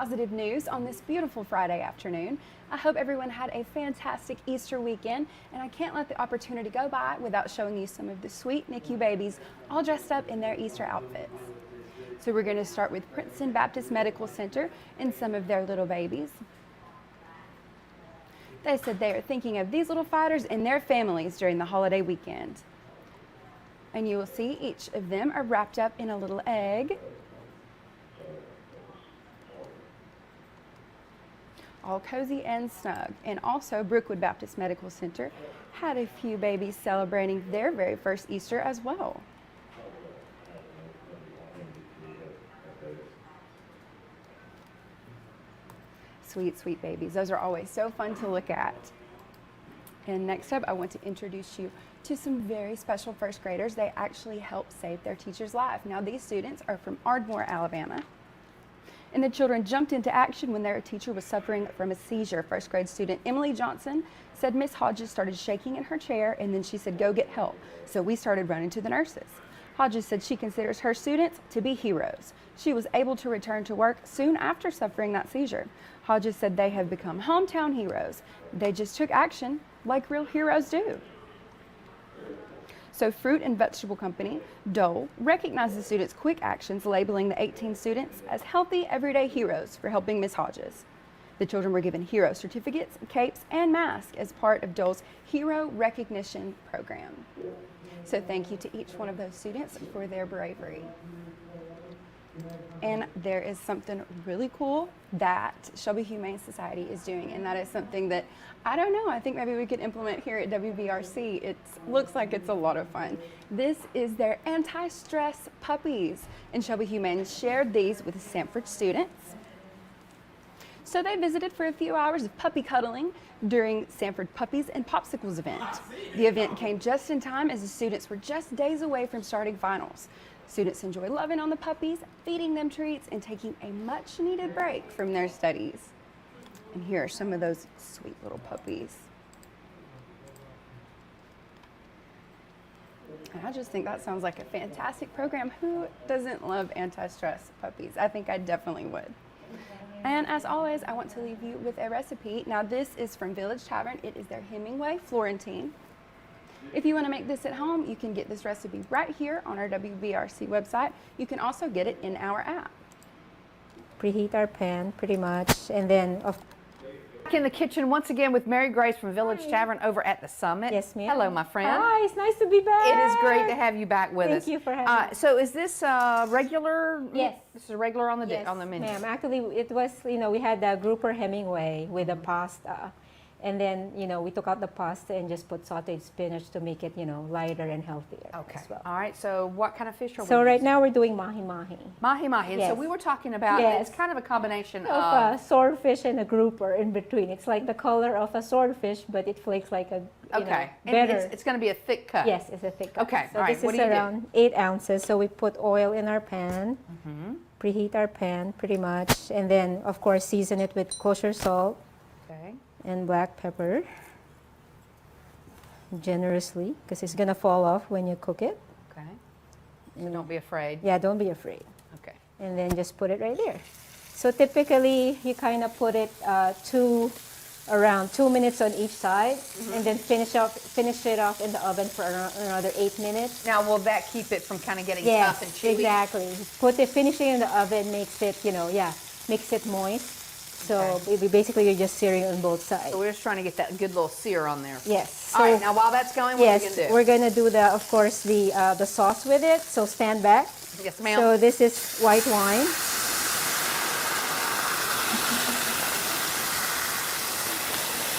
Positive news on this beautiful Friday afternoon. I hope everyone had a fantastic Easter weekend, and I can't let the opportunity go by without showing you some of the sweet NICU babies all dressed up in their Easter outfits. So we're going to start with Princeton Baptist Medical Center and some of their little babies. They said they are thinking of these little fighters and their families during the holiday weekend. And you will see each of them are wrapped up in a little egg. All cozy and snug. And also Brookwood Baptist Medical Center had a few babies celebrating their very first Easter as well. Sweet, sweet babies. Those are always so fun to look at. And next up, I want to introduce you to some very special first graders. They actually helped save their teacher's life. Now, these students are from Ardmore, Alabama. And the children jumped into action when their teacher was suffering from a seizure. First grade student Emily Johnson said Miss Hodges started shaking in her chair, and then she said, "Go get help." So we started running to the nurses. Hodges said she considers her students to be heroes. She was able to return to work soon after suffering that seizure. Hodges said they have become hometown heroes. They just took action like real heroes do. So Fruit and Vegetable Company, Dole, recognized the students' quick actions, labeling the 18 students as healthy, everyday heroes for helping Miss Hodges. The children were given hero certificates, capes, and masks as part of Dole's Hero Recognition Program. So thank you to each one of those students for their bravery. And there is something really cool that Shelby Humane Society is doing, and that is something that, I don't know, I think maybe we could implement here at WBRC. It looks like it's a lot of fun. This is their AntiStress Puppies, and Shelby Humane shared these with Sanford students. So they visited for a few hours of puppy cuddling during Sanford Puppies and Popsicles event. The event came just in time as the students were just days away from starting finals. Students enjoy loving on the puppies, feeding them treats, and taking a much needed break from their studies. And here are some of those sweet little puppies. And I just think that sounds like a fantastic program. Who doesn't love AntiStress Puppies? I think I definitely would. And as always, I want to leave you with a recipe. Now this is from Village Tavern. It is their Hemingway Florentine. If you want to make this at home, you can get this recipe right here on our WBRC website. You can also get it in our app. Preheat our pan pretty much, and then Back in the kitchen once again with Mary Grace from Village Tavern over at the Summit. Yes, ma'am. Hello, my friend. Hi, it's nice to be back. It is great to have you back with us. Thank you for having me. So is this regular? Yes. This is regular on the Yes, on the menu. ma'am. Actually, it was, we had the grouper Hemingway with the pasta. And then, we took out the pasta and just put sauteed spinach to make it, lighter and healthier Okay. as well. All right. So what kind of fish are we So right using? now we're doing Mahi Mahi. Mahi Mahi. And so Yes. we were talking about, Yes. it's kind of a combination Of of, a swordfish and a grouper in between. It's like the color of a swordfish, but it flakes like a, okay. And better. it's going to be a thick cut. Yes, it's a thick cut. Okay, So all right. this What is do you do? around 8 ounces. So we put oil in our pan, Mm-hmm. preheat our pan pretty much, and then, of course, season it with kosher salt Okay. and black pepper generously, because it's going to fall off when you cook it. Okay. So don't be afraid. Yeah, don't be afraid. Okay. And then just put it right there. So typically, you kind of put it around 2 minutes on each side, and then finish it off in the oven for another 8 minutes. Now, will that keep it from kind of getting tough and chewy? Exactly. Finishing in the oven makes it, makes it moist. So basically, you're just searing on both sides. So we're just trying to get that good little sear on there. Yes. All right. Now, while that's going, what are we going to do? We're going to do of course, the sauce with it. So stand back. Yes, ma'am. So this is white wine.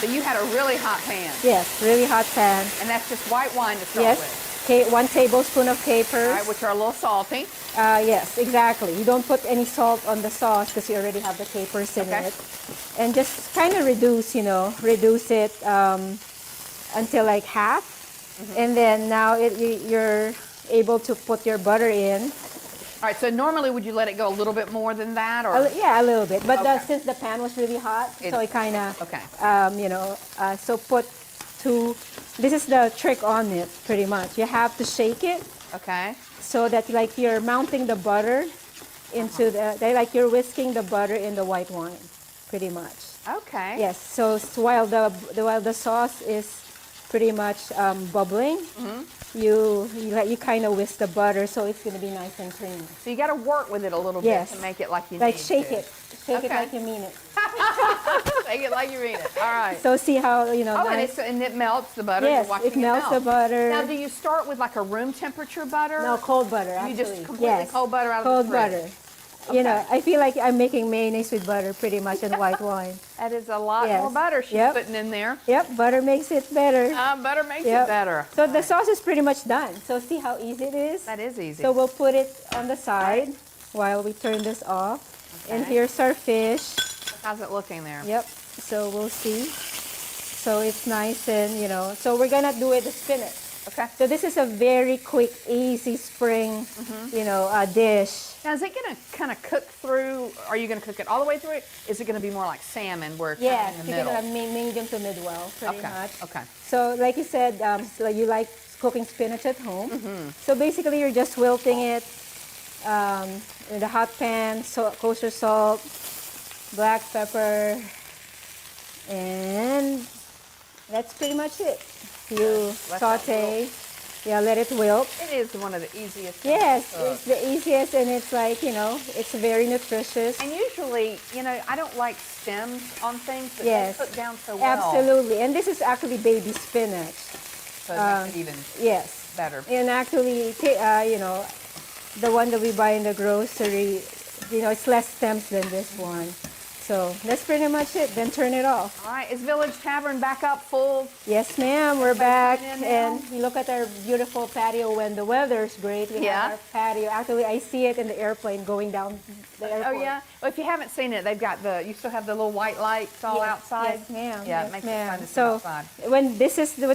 So you had a really hot pan. Yes, really hot pan. And that's just white wine to start Yes. with. 1 tablespoon of capers. All right, which are a little salty. Yes, exactly. You don't put any salt on the sauce because you already have the capers in Okay. it. And just kind of reduce it until like half. And then now you're able to put your butter in. All right, so normally would you let it go a little bit more than that? Or Yeah, a little bit. But Okay. since the pan was really hot, so it kind of, Okay. So put 2, this is the trick on it pretty much. You have to shake it Okay. so that like you're mounting the butter into they like you're whisking the butter in the white wine, pretty much. Okay. Yes. So while the sauce is pretty much bubbling, you kind of whisk the butter, so it's going to be nice and creamy. So you got to work with it a little Yes. bit to make it like you Like need shake to. it, shake it Okay. like you mean it. Make it like you mean it. All right. So see how Oh, nice. and it melts the butter. Yes, You're watching it melts the melt. butter. Now, do you start with like a room temperature butter? No, cold butter, actually. You just completely yes. cold butter out cold of the fridge. butter. You know, I feel like I'm making mayonnaise with butter pretty much and white wine. That is a lot Yes. more butter she's Yep. putting in there. Yep, butter makes it better. Butter makes Yep. it better. So the sauce is pretty much done. So see how easy it is? That is easy. So we'll put it on the side while we turn this off. And Okay. here's our fish. How's it looking there? Yep, so we'll see. So it's nice and, so we're gonna do it the spinach. Okay. So this is a very quick, easy spring, dish. Now, is it going to kind of cook through? Are you going to cook it all the way through it? Is it going to be more like salmon, where it's kind Yes, of in the you're middle? gonna medium to mid-well, pretty Okay. much. Okay. So like you said, so you like cooking spinach at home. So basically you're just wilting it in the hot pan, kosher salt, black pepper, and that's pretty much it. You Let that saute, let it wilt. It is one of the easiest things Yes, to cook. it's the easiest, and it's like, it's very nutritious. And usually, I don't like stems on things, but Yes, they cook down so well. absolutely. And this is actually baby spinach. So it makes it even Yes. better. And actually, the one that we buy in the grocery, it's less stems than this one. So that's pretty much it. Then turn it off. All right, is Village Tavern back up full? Yes, ma'am. We're back, coming in now? and you look at our beautiful patio when the weather's great. We Yeah. have our patio. Actually, I see it in the airplane going down the airport. Oh, yeah? Well, if you haven't seen it, they've got you still have the little white lights all Yes, outside? Yes, ma'am. Yeah, yes, it makes it ma'am. fun to see So outside. when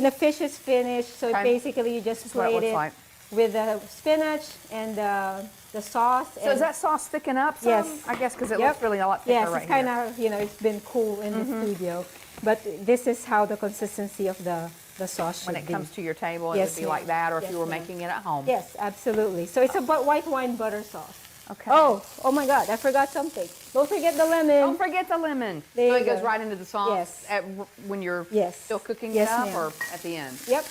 the fish is finished, so Okay. basically you just This is what it plate looks it like. with the spinach and the sauce. So is that sauce thicking up some? Yes. I guess because it Yep. looks really a lot thicker Yes, right it's kind here. of, it's been cool in the studio. But this is how the consistency of the sauce should When it be. comes to your table, it Yes, would be ma'am. like that, or if Yes, you were ma'am. making it at home. Yes, absolutely. So it's a white wine butter sauce. Okay. Oh my God, I forgot something. Don't forget the lemon. Don't forget the lemon. There So you it goes go. right into the sauce Yes. when you're Yes. still cooking Yes, it up, ma'am. or at the end. Yep,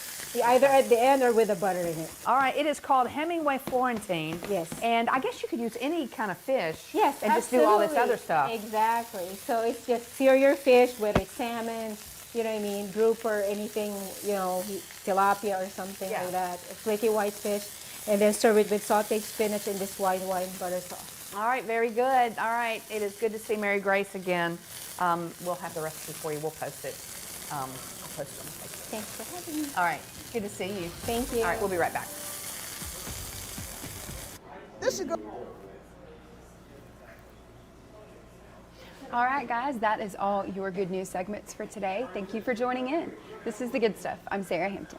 either at the end or with the butter in it. All right, it is called Hemingway Florentine. Yes. And I guess you could use any kind of fish. Yes, And just do all this absolutely. other stuff. Exactly. So it's just sear your fish, whether it's salmon, grouper, anything, tilapia or something Yeah. like that. A flaky white fish, and then serve it with sauteed spinach and this white wine butter sauce. All right, very good. All right, it is good to see Mary Grace again. We'll have the recipe for you. We'll post it. I'll post it on Facebook. Thanks for having me. All right, good to see you. Thank you. All right, we'll be right back. All right, guys, that is all your good news segments for today. Thank you for joining in. This is The Good Stuff. I'm Sarah Hampton.